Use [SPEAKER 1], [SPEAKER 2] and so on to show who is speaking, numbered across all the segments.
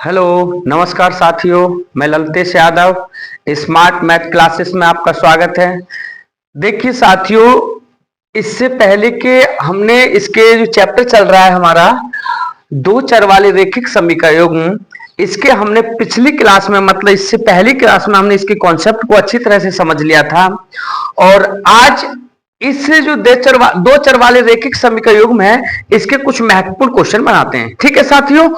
[SPEAKER 1] Hello, नमस्कार साथियों। मैं ललतेश यादव, स्मार्ट मैथ क्लासेस में आपका स्वागत है। देखिए साथियों, इससे पहले के हमने इसके जो चैप्टर चल रहा है हमारा दो चर वाले रेखिक समीकरण, इसके हमने पिछली क्लास में मतलब इससे पहली क्लास में हमने इसके कॉन्सेप्ट को अच्छी तरह से समझ लिया था। और आज इससे जो दो चर वाले रेखिक समीकरण है, इसके कुछ महत्वपूर्ण क्वेश्चन बनाते हैं। ठीक है साथियों,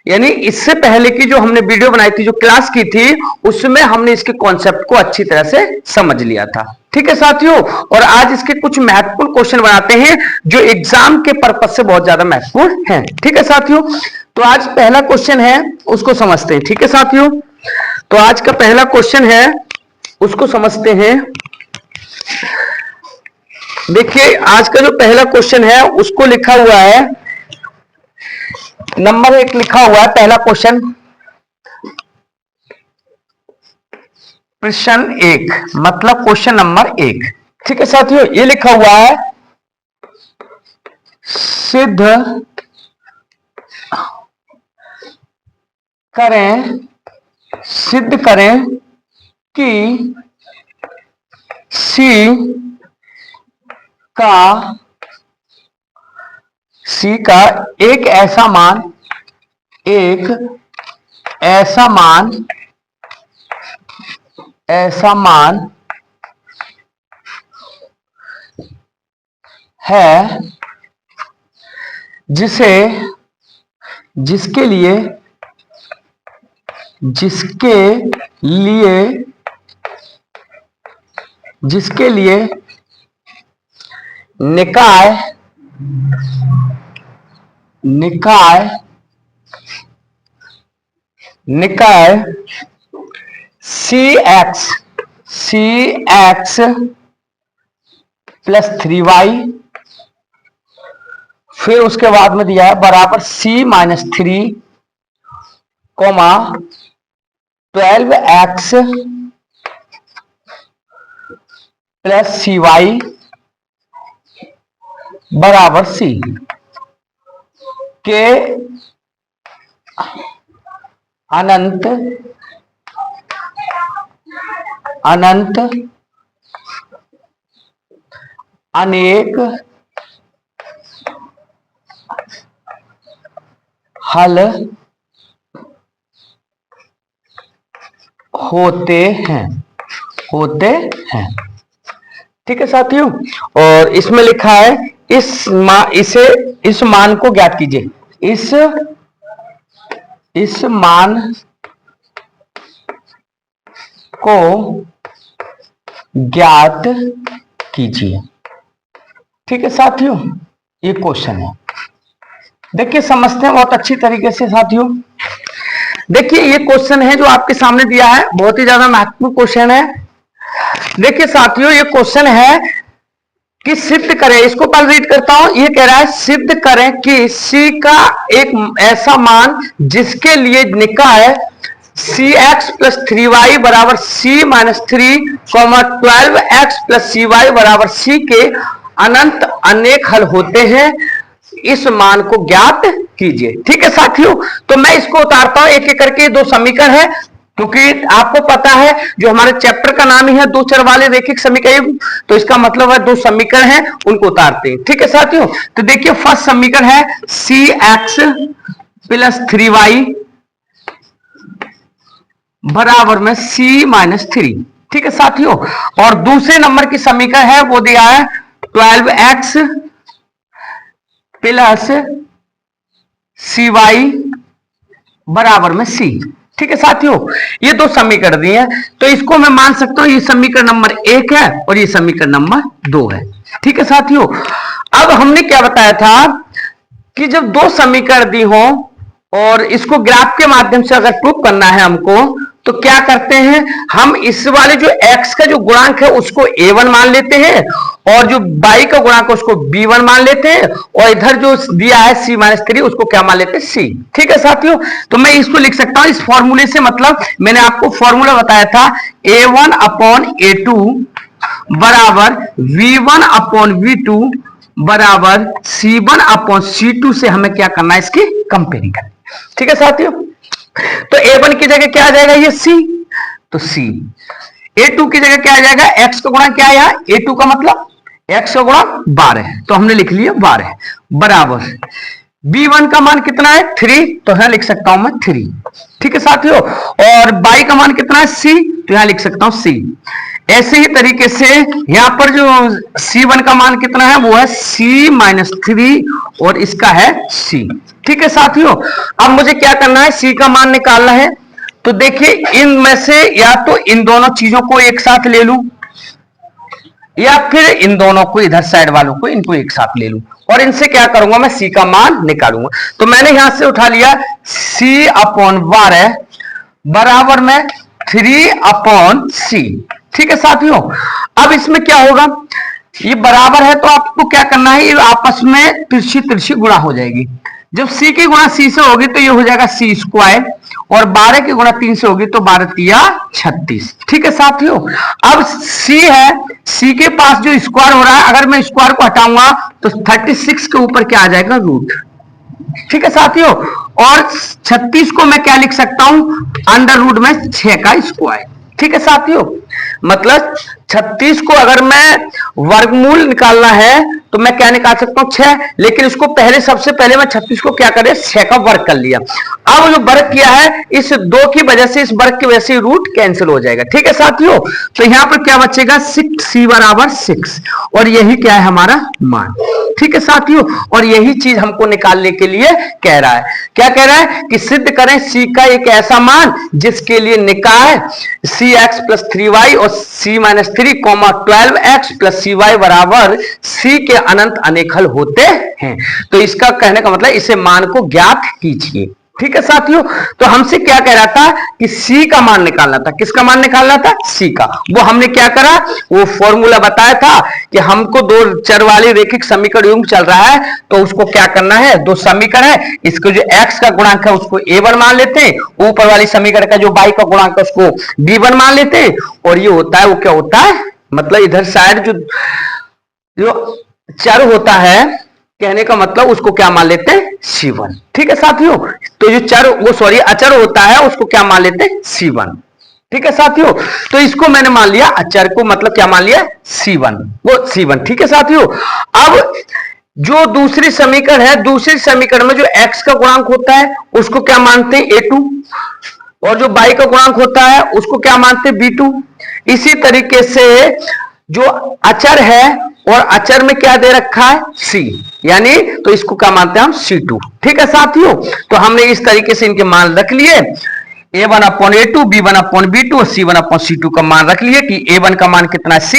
[SPEAKER 1] यानी इससे पहले की जो हमने वीडियो बनाई थी, जो क्लास की थी, उसमें हमने इसके कॉन्सेप्ट को अच्छी तरह से समझ लिया था। ठीक है साथियों, और आज इसके कुछ महत्वपूर्ण क्वेश्चन बनाते हैं जो एग्जाम के पर्पज से बहुत ज्यादा महत्वपूर्ण हैं। ठीक है साथियों, तो आज पहला क्वेश्चन है, उसको समझते हैं। ठीक है साथियों, तो आज का पहला क्वेश्चन है, उसको समझते हैं। देखिए, आज का जो पहला क्वेश्चन है उसको लिखा हुआ है, नंबर 1 लिखा हुआ है पहला क्वेश्चन, प्रश्न 1 मतलब क्वेश्चन नंबर 1। ठीक है साथियों, ये लिखा हुआ है, सिद्ध करें कि C का एक ऐसा मान है जिसके लिए निकाय CX प्लस 3Y, फिर उसके बाद में दिया है बराबर C minus 3, 12X plus CY बराबर C के अनंत अनेक हल होते हैं। ठीक है साथियों, और इसमें लिखा है इस मान को ज्ञात कीजिए। इस मान को ज्ञात कीजिए। ठीक है साथियों, ये क्वेश्चन है। देखिए समझते हैं बहुत अच्छी तरीके से साथियों। देखिए ये क्वेश्चन है जो आपके सामने दिया है, बहुत ही ज्यादा महत्वपूर्ण क्वेश्चन है। देखिए साथियों, ये क्वेश्चन है कि सिद्ध करें, इसको पहले रीड करता हूं। ये कह रहा है, सिद्ध करें कि C का एक ऐसा मान जिसके लिए निकाय CX प्लस 3Y बराबर C minus 3, 12X plus CY बराबर C के अनंत अनेक हल होते हैं, इस मान को ज्ञात कीजिए। ठीक है साथियों, तो मैं इसको उतारता हूं एक एक करके। दो समीकरण है, क्योंकि आपको पता है जो हमारे चैप्टर का नाम ही है दो चर वाले रेखिक समीकरण, तो इसका मतलब है दो समीकरण है, उनको उतारते हैं। ठीक है साथियों, तो देखिए फर्स्ट समीकरण है CX प्लस 3Y बराबर में C माइनस 3। ठीक है साथियों, और दूसरे नंबर की समीकरण है, वो दिया है 12X प्लस CY बराबर में C। ठीक है साथियों, ये दो समीकरण दिए हैं, तो इसको मैं मान सकता हूं ये समीकरण नंबर 1 है और ये समीकरण नंबर 2 है। ठीक है साथियों, अब हमने क्या बताया था कि जब दो समीकरण दी हो और इसको ग्राफ के माध्यम से अगर प्रूफ करना है हमको, तो क्या करते हैं हम, इस वाले जो x का जो गुणांक है उसको a1 मान लेते हैं, और जो y का गुणांक उसको b1 मान लेते हैं, और इधर जो दिया है c माइनस 3 उसको क्या मान लेते हैं c। ठीक है साथियों, तो मैं इसको लिख सकता हूं इस फॉर्मूले से, मतलब मैंने आपको फॉर्मूला बताया था a1 अपॉन a2 बराबर v1 अपॉन v2 बराबर C1 अपॉन C2 से हमें क्या करना है, इसकी कंपेयरिंग करनी। ठीक है साथियों, तो A1 की जगह क्या आ जाएगा, ये C, तो C। A2 की जगह क्या आ जाएगा, x का गुणा क्या है यहाँ, A2 का मतलब x का गुणा 12, तो हमने लिख लिया 12 बराबर B1 का मान कितना है 3, तो यहां लिख सकता हूं मैं 3। ठीक है साथियों, और y का मान कितना है C, तो यहां लिख सकता हूं C। ऐसे ही तरीके से यहां पर जो C1 का मान कितना है, वो है C-3 और इसका है C। ठीक है साथियों, अब मुझे क्या करना है, C का मान निकालना है। तो देखिए इनमें से या तो इन दोनों चीजों को एक साथ ले लूं, या फिर इन दोनों को, इधर साइड वालों को, इनको एक साथ ले लूं और इनसे क्या करूंगा, मैं C का मान निकालूंगा। तो मैंने यहां से उठा लिया C/12 बराबर में 3/C। ठीक है साथियों, अब इसमें क्या होगा, ये बराबर है तो आपको क्या करना है, ये आपस में तिरछी तिरछी गुणा हो जाएगी। जब C की गुणा C से होगी तो ये हो जाएगा C², और 12 की गुणा 3 से होगी तो 12×3 36। ठीक है साथियों, अब C है, C के पास जो स्क्वायर हो रहा है, अगर मैं स्क्वायर को हटाऊंगा तो 36 के ऊपर क्या आ जाएगा, रूट। ठीक है साथियों, और 36 को मैं क्या लिख सकता हूं, अंडर रूट में 6 का स्क्वायर। ठीक है साथियों, मतलब 36 को अगर मैं वर्गमूल निकालना है तो मैं क्या निकाल सकता हूं, 6, लेकिन इसको पहले, सबसे पहले मैं 36 को क्या करें, 6 का वर्ग कर लिया। अब जो वर्ग किया है, इस 2 की वजह से, इस वर्ग की वजह से रूट कैंसिल हो जाएगा। ठीक है साथियों, तो यहां पर क्या बचेगा, 6C बराबर 6, और यही क्या है हमारा मान। ठीक है साथियों, और यही चीज हमको निकालने के लिए कह रहा है। क्या कह रहा है कि सिद्ध करें C का एक ऐसा मान जिसके लिए निकाय CX + 3Y और C-3, 12X + CY बराबर C के अनंत अनेकल होते हैं। तो इसका कहने का मतलब, इसे मान को ज्ञात कीजिए। ठीक है साथियों, तो हमसे क्या कह रहा था कि C का मान निकालना था। किसका मान निकालना था, C का। वो हमने क्या करा, वो फॉर्मूला बताया था कि हमको दो चर वाली रेखिक समीकरण युग्म चल रहा है, तो उसको क्या करना है, दो समीकरण है, इसको जो x का गुणांक है उसको A1 मान लेते हैं, ऊपर वाली समीकरण का जो y का गुणांक है उसको B1 मान लेते हैं, और ये होता है, वो क्या होता है, मतलब इधर साइड जो चर होता है, कहने का मतलब उसको क्या मान लेते हैं, C1। ठीक है साथियों, तो जो चर, वो सॉरी अचर होता है, उसको क्या मान लेते हैं, C1। ठीक है साथियों, तो इसको मैंने मान लिया अचर को, मतलब क्या मान लिया, C1, वो C1। ठीक है साथियों, अब जो दूसरी समीकरण है, दूसरी समीकरण में जो x का गुणांक होता है उसको क्या मानते हैं, A2, और जो y का गुणांक होता है उसको क्या मानते हैं, B2। इसी तरीके से जो अचर है, और अचर में क्या दे रखा है, C, यानी तो इसको क्या मानते हैं हम, C2। ठीक है साथियों, तो हमने इस तरीके से इनके मान रख लिए, A1/A2, B1/B2 और C1/C2 का मान रख लिए कि A1 का मान कितना है, C,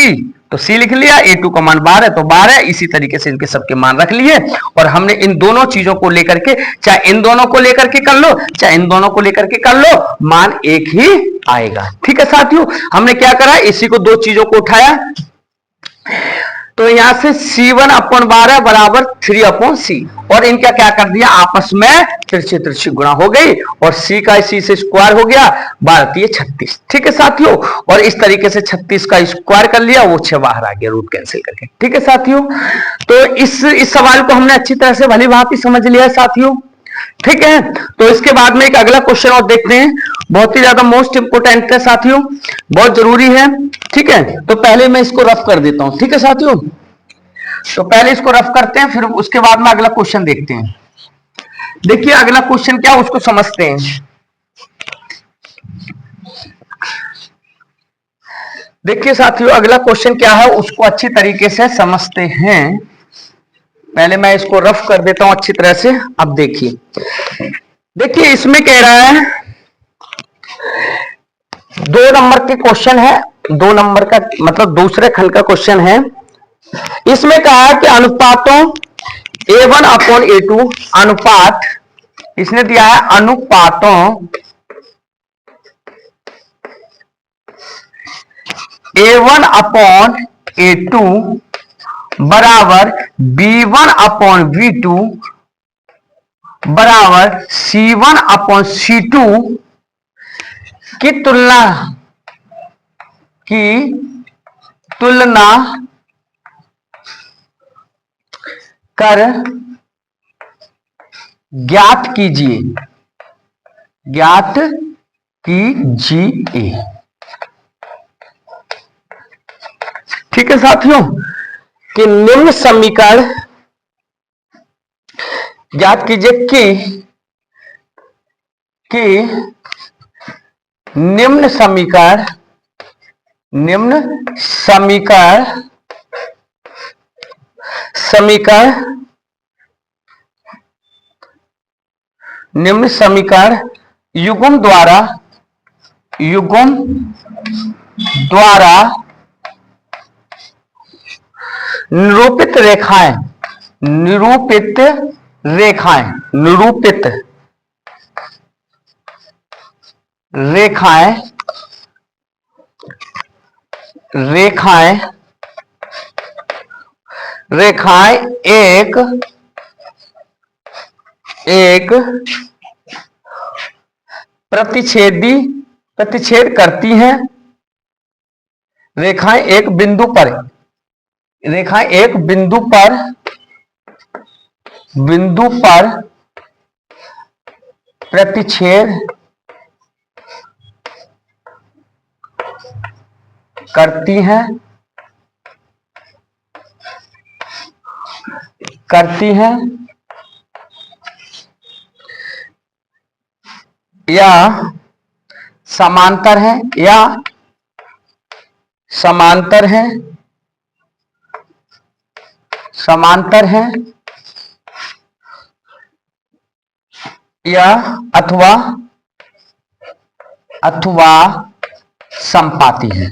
[SPEAKER 1] तो C लिख लिया, A2 का मान 12 तो 12, इसी तरीके से इनके सबके मान रख लिए। और हमने इन दोनों चीजों को लेकर के, चाहे इन दोनों को लेकर के कर लो, चाहे इन दोनों को लेकर के कर लो, मान एक ही आएगा। ठीक है साथियों, हमने क्या करा, इसी को दो चीजों को उठाया, तो यहां से C1/12 बराबर 3/C, और इनका क्या कर दिया, आपस में तिरछी तिरछी गुणा हो गई, और C का C से स्क्वायर हो गया, 12×3 = 36। ठीक है साथियों, और इस तरीके से 36 का स्क्वायर कर लिया, वो 6 बाहर आ गया रूट कैंसिल करके। ठीक है साथियों, तो इस सवाल को हमने अच्छी तरह से भली भांति समझ लिया है साथियों। ठीक है, तो इसके बाद में एक अगला क्वेश्चन और देखते हैं, बहुत ही ज्यादा मोस्ट इंपोर्टेंट है साथियों, बहुत जरूरी है। ठीक है, तो पहले मैं इसको रफ कर देता हूं। ठीक है साथियों, तो पहले इसको रफ करते हैं, फिर उसके बाद में अगला क्वेश्चन देखते हैं। देखिए अगला क्वेश्चन क्या, उसको समझते हैं। देखिए साथियों, अगला क्वेश्चन क्या है उसको अच्छी तरीके से समझते हैं। पहले मैं इसको रफ कर देता हूं अच्छी तरह से। अब देखिए इसमें कह रहा है, 2 नंबर के क्वेश्चन है, 2 नंबर का मतलब दूसरे खंड का क्वेश्चन है। इसमें कहा है कि अनुपातों A1/A2, अनुपात इसने दिया है, अनुपातों A1/A2 बराबर B1/B2 बराबर C1/C2 की तुलना कर ज्ञात कीजिए, ज्ञात कीजिए। ठीक है साथियों, कि निम्न समीकरण ज्ञात कीजिए कि निम्न समीकरण युग्म द्वारा निरूपित रेखाएं एक प्रतिच्छेद करती हैं। रेखाएं एक बिंदु पर प्रतिच्छेद करती हैं या समांतर हैं या अथवा संपाती हैं।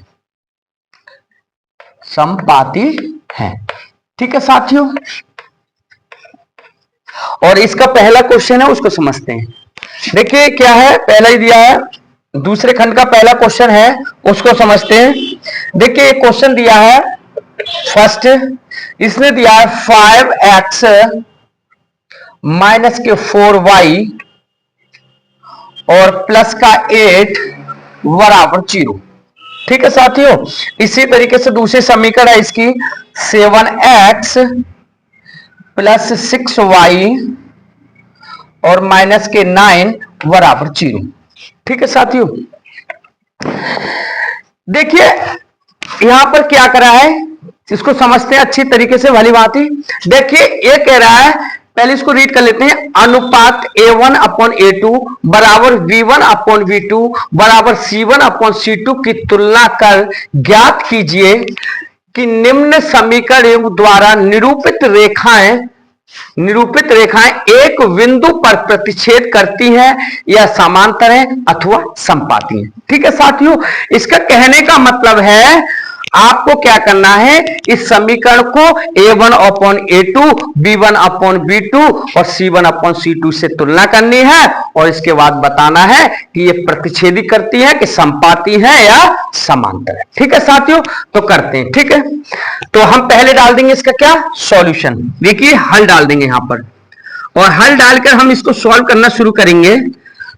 [SPEAKER 1] ठीक है साथियों, और इसका पहला क्वेश्चन है उसको समझते हैं। देखिए क्या है, पहला ही दिया है, दूसरे खंड का पहला क्वेश्चन है उसको समझते हैं। देखिए एक क्वेश्चन दिया है फर्स्ट, इसने दिया है 5x माइनस के 4y और प्लस का 8 बराबर 0। ठीक है साथियों, इसी तरीके से दूसरी समीकरण है इसकी 7x प्लस 6y और माइनस के 9 बराबर 0। ठीक है साथियों, देखिए यहां पर क्या करा है इसको समझते हैं अच्छी तरीके से भली भांति। देखिए ये कह रहा है, पहले इसको रीड कर लेते हैं। अनुपात A1/A2 बराबर V1/V2 बराबर C1/C2 की तुलना कर ज्ञात कीजिए कि निम्न समीकरण द्वारा निरूपित रेखाएं एक बिंदु पर प्रतिच्छेद करती हैं या समांतर हैं अथवा संपाती हैं। ठीक है साथियों, इसका कहने का मतलब है आपको क्या करना है, इस समीकरण को A1/A2, B1/B2 और C1/C2 से तुलना करनी है और इसके बाद बताना है कि ये प्रतिच्छेदी करती है कि संपाती है या समांतर है। ठीक है साथियों, तो करते हैं। ठीक है, तो हम पहले डाल देंगे इसका क्या सॉल्यूशन। देखिए हल डाल देंगे यहां पर, और हल डालकर हम इसको सॉल्व करना शुरू करेंगे।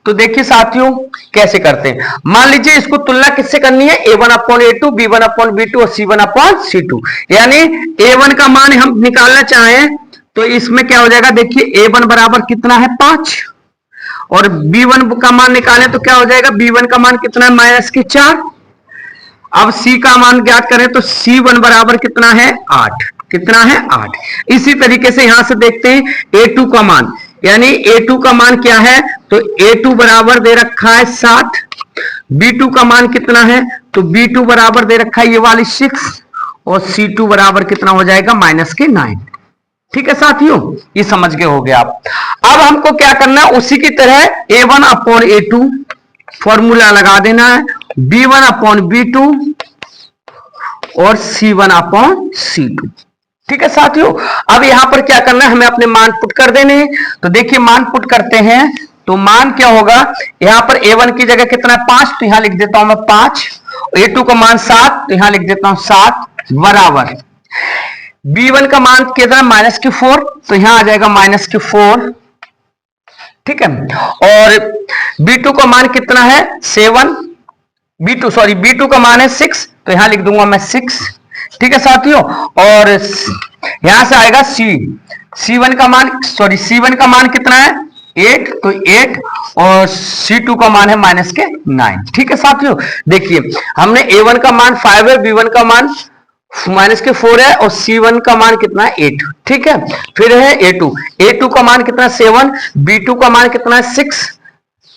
[SPEAKER 1] तो देखिए साथियों कैसे करते हैं। मान लीजिए इसको तुलना किससे करनी है, A1/A2, B1/B2 और C1/C2। यानी A1 का मान हम निकालना चाहें तो इसमें क्या हो जाएगा, देखिए A1 बराबर कितना है 5, और B1 का मान निकालें तो क्या हो जाएगा, B1 का मान कितना है -4। अब C का मान ज्ञात करें तो C1 बराबर कितना है 8, कितना है 8। इसी तरीके से यहां से देखते हैं A2 का मान, यानी A2 का मान क्या है, तो A2 बराबर दे रखा है 7। B2 का मान कितना है, तो B2 बराबर दे रखा है ये वाली 6, और C2 बराबर कितना हो जाएगा -9। ठीक है साथियों, ये समझ गए हो गया आप। अब हमको क्या करना है, उसी की तरह A1/A2 फॉर्मूला लगा देना है, B1/B2 और C1/C2। ठीक है साथियों, अब यहां पर क्या करना है, हमें अपने मान पुट कर देने हैं। तो देखिए मान पुट करते हैं तो मान क्या होगा, यहां पर A1 की जगह कितना है 5, तो यहां लिख देता हूं मैं 5। A2 का मान 7, तो यहां लिख देता हूं 7 बराबर B1 का मान कितना -4, तो यहां आ जाएगा -4। ठीक है, और B2 का मान कितना है 7, B2 का मान है 6, तो यहां लिख दूंगा मैं 6। ठीक है साथियों, और यहां से आएगा C1 का मान, C1 का मान कितना है 8, तो 8 और C2 का मान है माइनस के 9। ठीक है साथियों, देखिए हमने A1 का मान 5 है, B1 का मान माइनस के 4 है और C1 का मान कितना है 8। ठीक है, फिर है A2 का मान कितना 7, B2 का मान कितना है 6।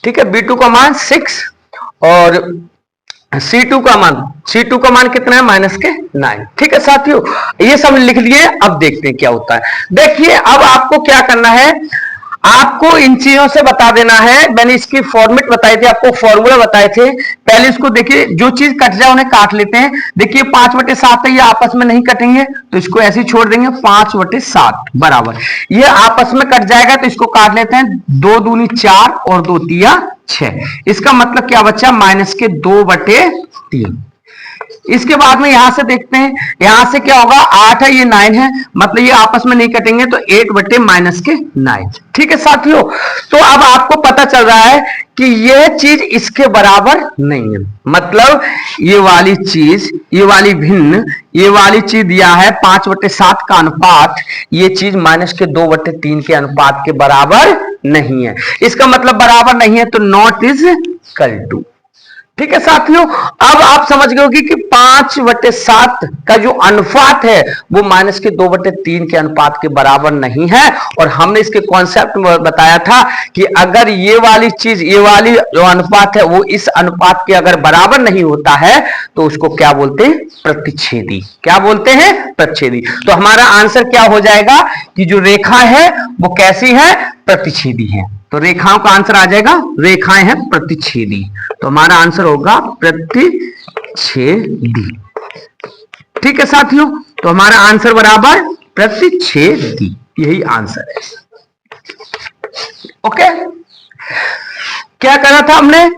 [SPEAKER 1] ठीक है, B2 का मान 6 और C2 का मान कितना है माइनस के 9। ठीक है साथियों, ये सब लिख लिए। अब देखते हैं क्या होता है। देखिए अब आपको क्या करना है, आपको इन चीजों से बता देना है। मैंने इसकी फॉर्मेट बताई थी, आपको फॉर्मूला बताए थे। पहले इसको देखिए, जो चीज कट जाए उन्हें काट लेते हैं। देखिए 5/7 है, ये आपस में नहीं कटेंगे तो इसको ऐसे ही छोड़ देंगे। 5/7 बराबर ये आपस में कट जाएगा तो इसको काट लेते हैं। 2 दूनी 4 और 2 तिया 6। इसका मतलब क्या बचा, माइनस के 2/3। इसके बाद में यहां से देखते हैं, यहां से क्या होगा, 8 है ये 9 है, मतलब ये आपस में नहीं कटेंगे तो 8/-9। ठीक है साथियों, तो अब आपको पता चल रहा है कि यह चीज इसके बराबर नहीं है। मतलब ये वाली चीज, ये वाली भिन्न, ये वाली चीज दिया है 5/7 का अनुपात, ये चीज माइनस के 2/3 के अनुपात के बराबर नहीं है। इसका मतलब बराबर नहीं है तो नॉट इज इक्वल टू। ठीक है साथियों, अब आप समझ गए होगी कि 5/7 का जो अनुपात है वो माइनस के 2/3 के अनुपात के बराबर नहीं है। और हमने इसके कॉन्सेप्ट में बताया था कि अगर ये वाली चीज, ये वाली जो अनुपात है वो इस अनुपात के अगर बराबर नहीं होता है तो उसको क्या बोलते हैं, प्रतिच्छेदी। क्या बोलते हैं, प्रतिच्छेदी। तो हमारा आंसर क्या हो जाएगा कि जो रेखा है वो कैसी है, प्रतिच्छेदी है। तो रेखाओं का आंसर आ जाएगा, रेखाएं हैं प्रतिच्छेदी, तो हमारा आंसर होगा प्रतिच्छेदी। ठीक है साथियों, तो हमारा आंसर बराबर प्रतिच्छेदी, यही आंसर है। ओके, क्या करा था हमने,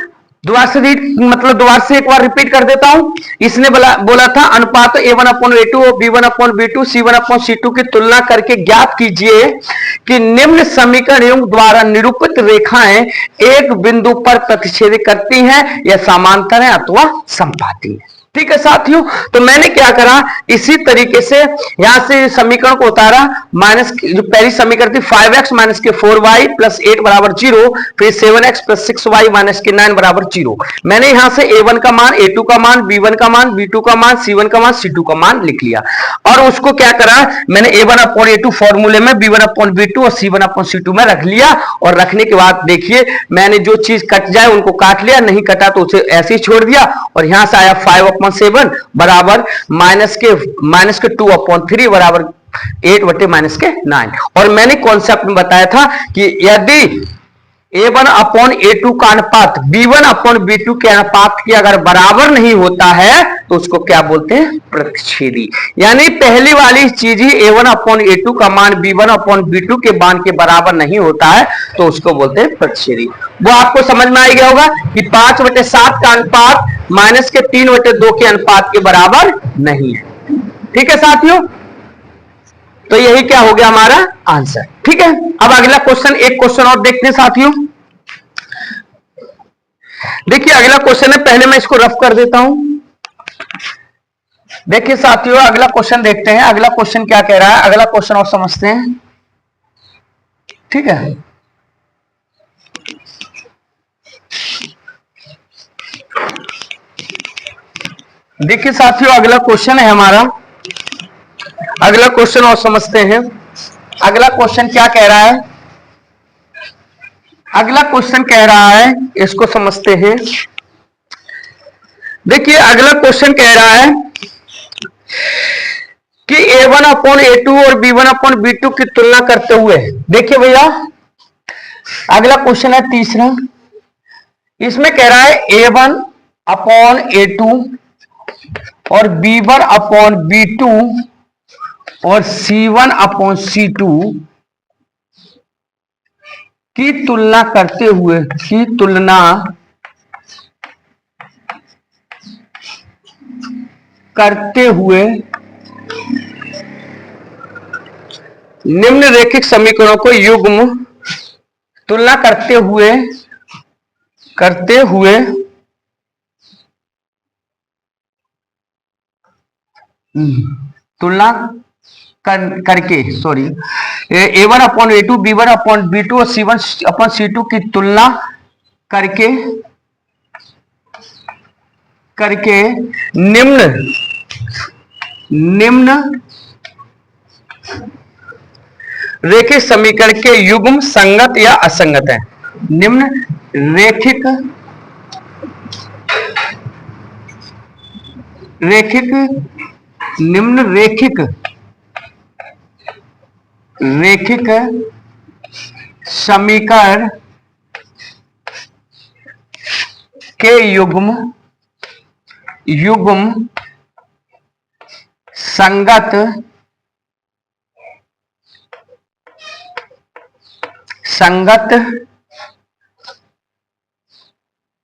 [SPEAKER 1] दोबारा से दोबारा से एक बार रिपीट कर देता हूं। इसने बोला था अनुपात A1/A2 और B1/B2 C1/C2 की तुलना करके ज्ञात कीजिए कि निम्न समीकरण द्वारा निरूपित रेखाएं एक बिंदु पर प्रतिच्छेद करती हैं या समांतर है अथवा समपाती है। ठीक है साथियों, तो मैंने क्या करा, इसी तरीके से यहां से समीकरण को उतारा। माइनस जो पहली समीकरण थी 5x माइनस के 4y प्लस 8 बराबर 0, फिर 7x प्लस 6y माइनस के 9 बराबर 0। मैंने यहां से A1 का मान, A2 का मान, B1 का मान, B2 का मान, C1 का मान, C2 का मान लिख लिया। और उसको क्या करा, मैंने A1/A2 फॉर्मूले में B1/B2 और C1/C2 में रख लिया। और रखने के बाद देखिए मैंने जो चीज कट जाए उनको काट लिया, नहीं कटा तो उसे ऐसे ही छोड़ दिया। और यहां से आया 5/7 बराबर माइनस के 2/3 बराबर 8/-9। और मैंने कॉन्सेप्ट में बताया था कि यदि A1/A2 का अनुपात B1/B2 के अनुपात के अगर बराबर नहीं होता है तो उसको क्या बोलते हैं, प्रतिच्छेदी। यानी पहली वाली चीज ही A1/A2 का मान B1/B2 के मान के बराबर नहीं होता है तो उसको बोलते हैं प्रतिच्छेदी। वो आपको समझ में आ गया होगा कि 5/7 का अनुपात माइनस के 3/2 के अनुपात के बराबर नहीं है। ठीक है साथियों, तो यही क्या हो गया हमारा आंसर। ठीक है, अब अगला क्वेश्चन, एक क्वेश्चन और देखते हैं साथियों। देखिए अगला क्वेश्चन है, पहले मैं इसको रफ कर देता हूं। देखिए साथियों अगला क्वेश्चन देखते हैं, अगला क्वेश्चन क्या कह रहा है, अगला क्वेश्चन और समझते हैं। ठीक है, देखिए साथियों अगला क्वेश्चन है हमारा, अगला क्वेश्चन और समझते हैं। अगला क्वेश्चन क्या कह रहा है, अगला क्वेश्चन कह रहा है, इसको समझते हैं। देखिए अगला क्वेश्चन कह रहा है कि A1/A2 और B1/B2 की तुलना करते हुए, देखिए भैया अगला क्वेश्चन है तीसरा, इसमें कह रहा है A1/A2 और B1/B2 और C1/C2 की तुलना करते हुए, निम्नलिखित समीकरणों को युग्म तुलना करते हुए तुलना करके A1/A2, B1/B2 और C1/C2 की तुलना करके निम्न रेखिक समीकरण के युग्म संगत या असंगत है। निम्न रेखिक समीकरण के युग्म संगत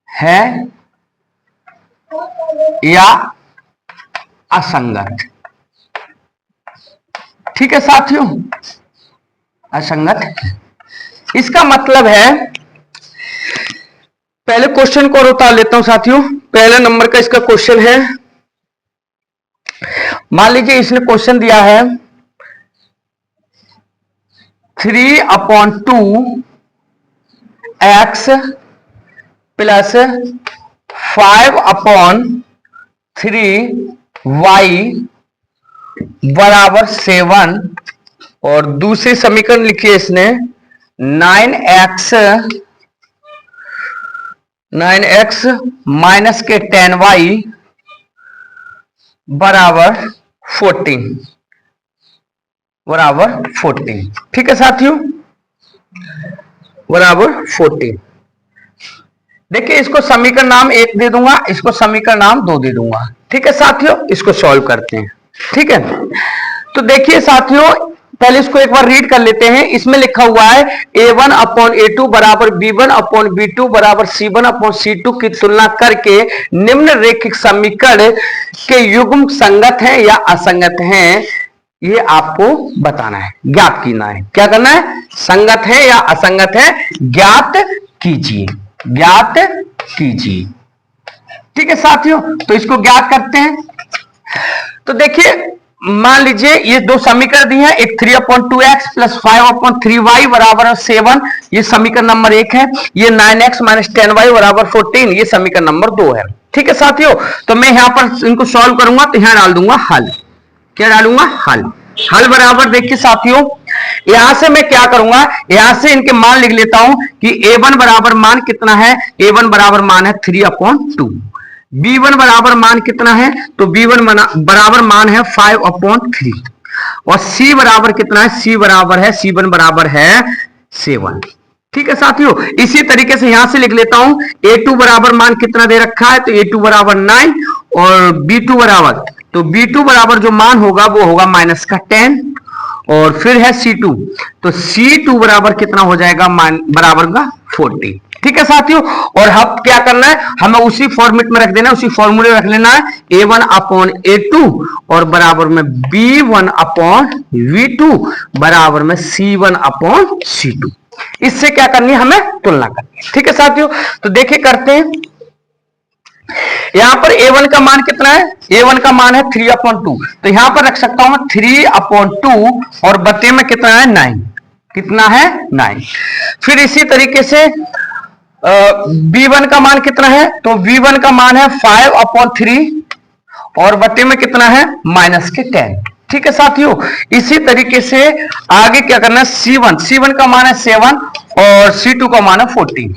[SPEAKER 1] है या असंगत। ठीक है साथियों, असंगत। इसका मतलब है, पहले क्वेश्चन को उतार लेता हूं साथियों। पहले नंबर का इसका क्वेश्चन है, मान लीजिए इसने क्वेश्चन दिया है 3/2x प्लस 5/3y बराबर 7, और दूसरी समीकरण लिखी है इसने 9x माइनस के 10y बराबर 14। ठीक है साथियों, बराबर 14। देखिए इसको समीकरण नाम 1 दे दूंगा, इसको समीकरण नाम 2 दे दूंगा। ठीक है साथियों, इसको सॉल्व करते हैं। ठीक है, तो देखिए साथियों, पहले इसको एक बार रीड कर लेते हैं। इसमें लिखा हुआ है A1/A2 बराबर B1/B2 बराबर C1/C2 की तुलना करके निम्न रेखिक समीकरण के युग्म संगत हैं या असंगत हैं, ये आपको बताना है, ज्ञात करना है। क्या करना है? संगत है या असंगत है, ज्ञात कीजिए। ठीक है साथियों, तो इसको ज्ञात करते हैं। तो देखिए, मान लीजिए ये दो समीकरण दी हैं, एक 3/2x प्लस 5/3y बराबर 7, ये समीकरण नंबर 1 है। ये 9x माइनस 10y बराबर 14, ये समीकरण नंबर 2 है। ठीक है साथियों, तो मैं यहां पर इनको सॉल्व करूंगा तो यहां डाल दूंगा हल। क्या डालूंगा? हल बराबर, देखिए साथियों, यहां से मैं क्या करूंगा, यहां से इनके मान लिख लेता हूं कि A1 बराबर मान कितना है, A1 बराबर मान है 3/2। B1 बराबर मान कितना है, तो B1 बराबर मान है 5/3, और C बराबर कितना है, C बराबर है 7। ठीक है साथियों, इसी तरीके से यहां से लिख लेता हूं A2 बराबर मान कितना दे रखा है, तो A2 बराबर 9, और B2 बराबर जो मान होगा वो होगा माइनस का 10, और फिर है C2, तो C2 बराबर कितना हो जाएगा, बराबर का 40। ठीक है साथियों, और अब क्या करना है, हमें उसी फॉर्मेट में रख देना है, उसी फॉर्मूले रख लेना है, A1/A2 और बराबर में B1/V2 बराबर में C1/C2। इससे क्या करनी है, हमें तुलना करनी है। ठीक है साथियों, तो देखिए करते हैं। यहां पर A1 का मान कितना है, A1 का मान है 3/2, तो यहां पर रख सकता हूं मैं 3/2, और बटे में कितना है 9, कितना है 9। फिर इसी तरीके से B1 का मान कितना है, तो B1 का मान है 5/3, और बटे में कितना है माइनस के 10। ठीक है साथियों, इसी तरीके से आगे क्या करना है, C1 का मान है 7, और C2 का मान है 14।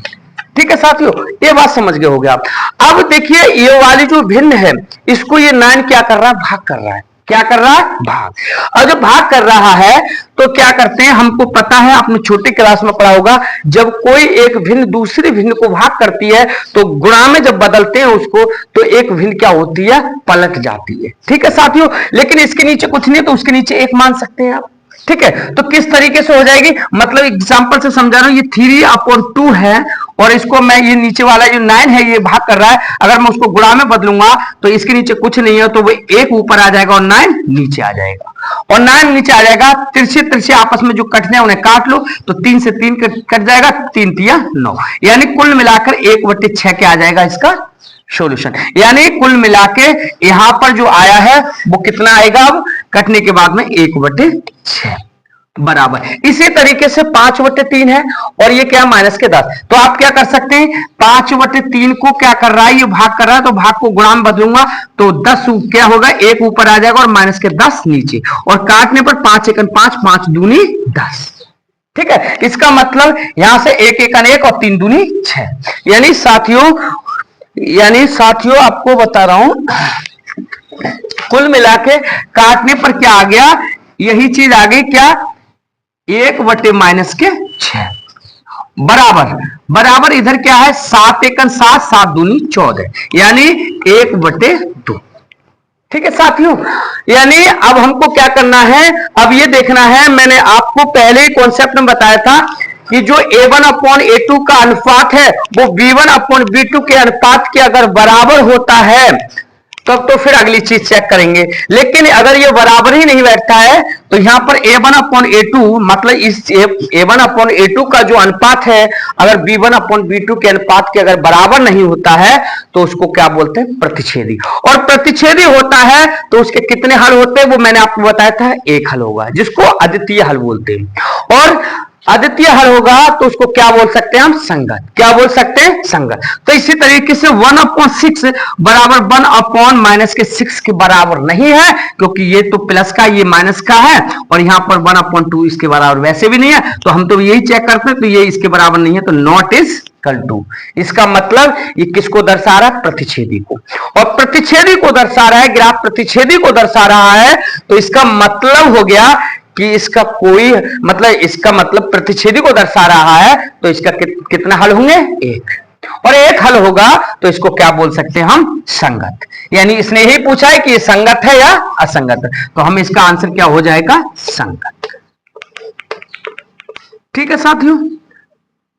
[SPEAKER 1] ठीक है साथियों, ये बात समझ गए होगे आप। अब देखिए ये वाली जो भिन्न है, इसको ये 9 क्या कर रहा है, भाग कर रहा है। क्या कर रहा है, भाग। और जब भाग कर रहा है तो क्या करते हैं, हमको पता है, आपने छोटी क्लास में पढ़ा होगा, जब कोई एक भिन्न दूसरी भिन्न को भाग करती है तो गुणा में जब बदलते हैं उसको, तो एक भिन्न क्या होती है, पलट जाती है। ठीक है साथियों, लेकिन इसके नीचे कुछ नहीं, तो उसके नीचे 1 मान सकते हैं आप। ठीक है, तो किस तरीके से हो जाएगी, मतलब एग्जांपल से समझा रहा हूं, ये 3/2 है, और इसको मैं ये नीचे वाला जो 9 है ये भाग कर रहा है, अगर मैं उसको गुणा में बदलूंगा तो इसके नीचे कुछ नहीं है, तो वो 1 ऊपर आ जाएगा और 9 नीचे आ जाएगा, और 9 नीचे आ जाएगा। तिरछे आपस में जो कटने हैं उन्हें काट लो, तो 3 से 3 कट जाएगा, 3 3 9, यानी कुल मिलाकर 1/6 क्या आ जाएगा इसका सॉल्यूशन। यानी कुल मिलाके यहां पर जो आया है वो कितना आएगा, अब कटने के बाद में 1/6। बराबर। इसी तरीके से 5/3 है और ये क्या माइनस के 10। तो आप क्या कर सकते हैं, 5/3 को क्या कर रहा है, ये भाग कर रहा है, तो भाग को गुणा में बदलूंगा तो 10 क्या होगा, 1 ऊपर आ जाएगा और माइनस के 10 नीचे, और काटने पर 5 एकन 5, 5 दूनी 10। ठीक है, इसका मतलब यहां से 1 एकन 1 और 3 दूनी 6। यानी साथियों आपको बता रहा हूं, कुल मिला के काटने पर क्या आ गया, यही चीज आ गई क्या, 1/-6 बराबर इधर क्या है, 7 एकन 7, 7 दूनी 14, यानी 1/2। ठीक है साथियों, यानी अब हमको क्या करना है, अब ये देखना है, मैंने आपको पहले ही कॉन्सेप्ट में बताया था कि जो A1/A2 का अनुपात है वो B1/B2 के अनुपात के अगर बराबर होता है तब तो फिर अगली चीज चेक करेंगे, लेकिन अगर ये बराबर ही नहीं बैठता है तो यहां पर A1/A2 मतलब इस A1/A2 का जो अनुपात है अगर B1/B2 के अनुपात के अगर बराबर नहीं होता है तो उसको क्या बोलते हैं, प्रतिच्छेदी। और प्रतिच्छेदी होता है तो उसके कितने हल होते हैं वो मैंने आपको बताया था, एक हल होगा जिसको अद्वितीय हल बोलते हैं, और अद्वितीय हल होगा तो उसको क्या बोल सकते हैं हम, संगत। क्या बोल सकते हैं, संगत। तो इसी तरीके से 1/6 बराबर 1/-6 के बराबर नहीं है, क्योंकि ये तो प्लस का ये माइनस का है, और यहां पर 1/2 इसके बराबर वैसे भी नहीं है, तो हम तो यही चेक करते हैं, तो ये इसके बराबर नहीं है, तो नॉट इज इक्वल टू। इसका मतलब ये किसको दर्शा रहा है, प्रतिच्छेदी को, और प्रतिच्छेदी को दर्शा रहा है, ग्राफ प्रतिच्छेदी को दर्शा रहा है, तो इसका मतलब हो गया कि इसका कोई मतलब, इसका मतलब प्रतिच्छेदी को दर्शा रहा है, तो इसका कितना हल होंगे, एक, और एक हल होगा तो इसको क्या बोल सकते हैं हम, संगत। यानी इसने यही पूछा है कि ये संगत है या असंगत, तो हम इसका आंसर क्या हो जाएगा, संगत। ठीक है साथियों,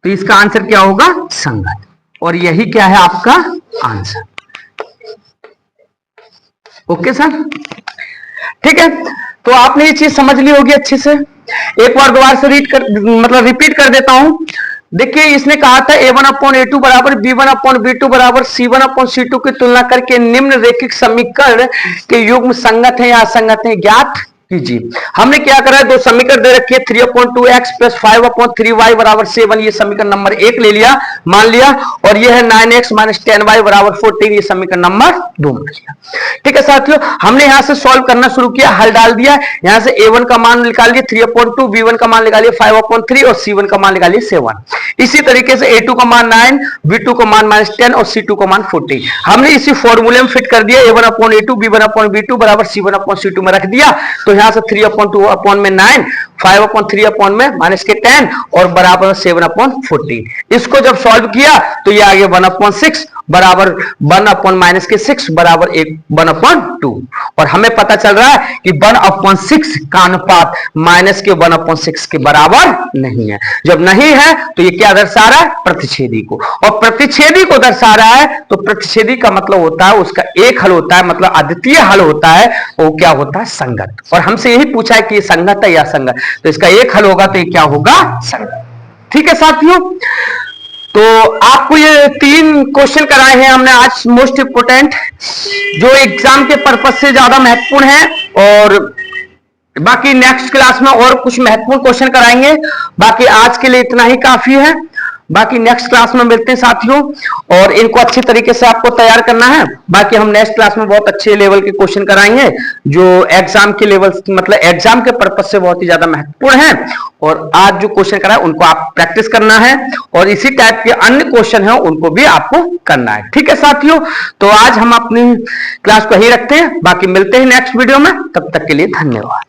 [SPEAKER 1] तो इसका आंसर क्या होगा, संगत, और यही क्या है आपका आंसर। ओके सर, ठीक है, तो आपने ये चीज समझ ली होगी अच्छे से। एक बार दोबारा से रिपीट कर देता हूं। देखिए इसने कहा था A1/A2 बराबर B1/B2 बराबर C1/C2 की तुलना करके निम्न रैखिक समीकरण के युग्म संगत है या असंगत है ज्ञात कीजिए। हमने क्या करा है, दो समीकरण दे रखी है, 3/2x + 5/3y बराबर 7, ये समीकरण नंबर 1 ले लिया, मान लिया, और ये है 9x - 10y बराबर 14, ये समीकरण नंबर 2 मान लिया। ठीक है साथियों, हमने यहां से सॉल्व करना शुरू किया, हल डाल दिया, यहां से A1 का मान निकाल लिया 3/2, B1 का मान निकालिए 5/3 और C1 का मान निकालिए 7। इसी तरीके से A2 का मान 9, B2 का मान -10 और C2 का मान 14 हमने इसी फॉर्मूले में फिट कर दिया, A1/A2 B1/B2 बराबर C1/C2 में रख दिया, तो यहां से 3/2 में 9, 5/3 में -10 और बराबर 7/14। इसको जब सॉल्व किया तो ये आ गया 1/6 बराबर 1/-6 बराबर 1/2, और हमें पता चल रहा है कि 1/6 का अनुपात माइनस के 1/6 के बराबर नहीं है। जब नहीं है तो ये क्या दर्शा रहा है, प्रतिच्छेदी को, और प्रतिच्छेदी को दर्शा रहा है तो प्रतिच्छेदी का मतलब होता है उसका एक हल होता है, मतलब अद्वितीय हल होता है, वो क्या होता है, संगत। और हमसे यही पूछा है कि ये संगत है या असंगत, तो इसका एक हल होगा तो ये क्या होगा, संगत। ठीक है साथियों, तो आपको ये 3 क्वेश्चन कराए हैं हमने आज, मोस्ट इंपोर्टेंट, जो एग्जाम के पर्पज से ज्यादा महत्वपूर्ण है, और बाकी नेक्स्ट क्लास में और कुछ महत्वपूर्ण क्वेश्चन कराएंगे। बाकी आज के लिए इतना ही काफी है, बाकी नेक्स्ट क्लास में मिलते हैं साथियों, और इनको अच्छे तरीके से आपको तैयार करना है। बाकी हम नेक्स्ट क्लास में बहुत अच्छे लेवल के क्वेश्चन कराएंगे जो एग्जाम के लेवल मतलब एग्जाम के पर्पज से बहुत ही ज्यादा महत्वपूर्ण है, और आज जो क्वेश्चन कराए उनको आप प्रैक्टिस करना है, और इसी टाइप के अन्य क्वेश्चन है उनको भी आपको करना है। ठीक है साथियों, तो आज हम अपनी क्लास को यही रखते हैं, बाकी मिलते हैं नेक्स्ट वीडियो में, तब तक के लिए धन्यवाद।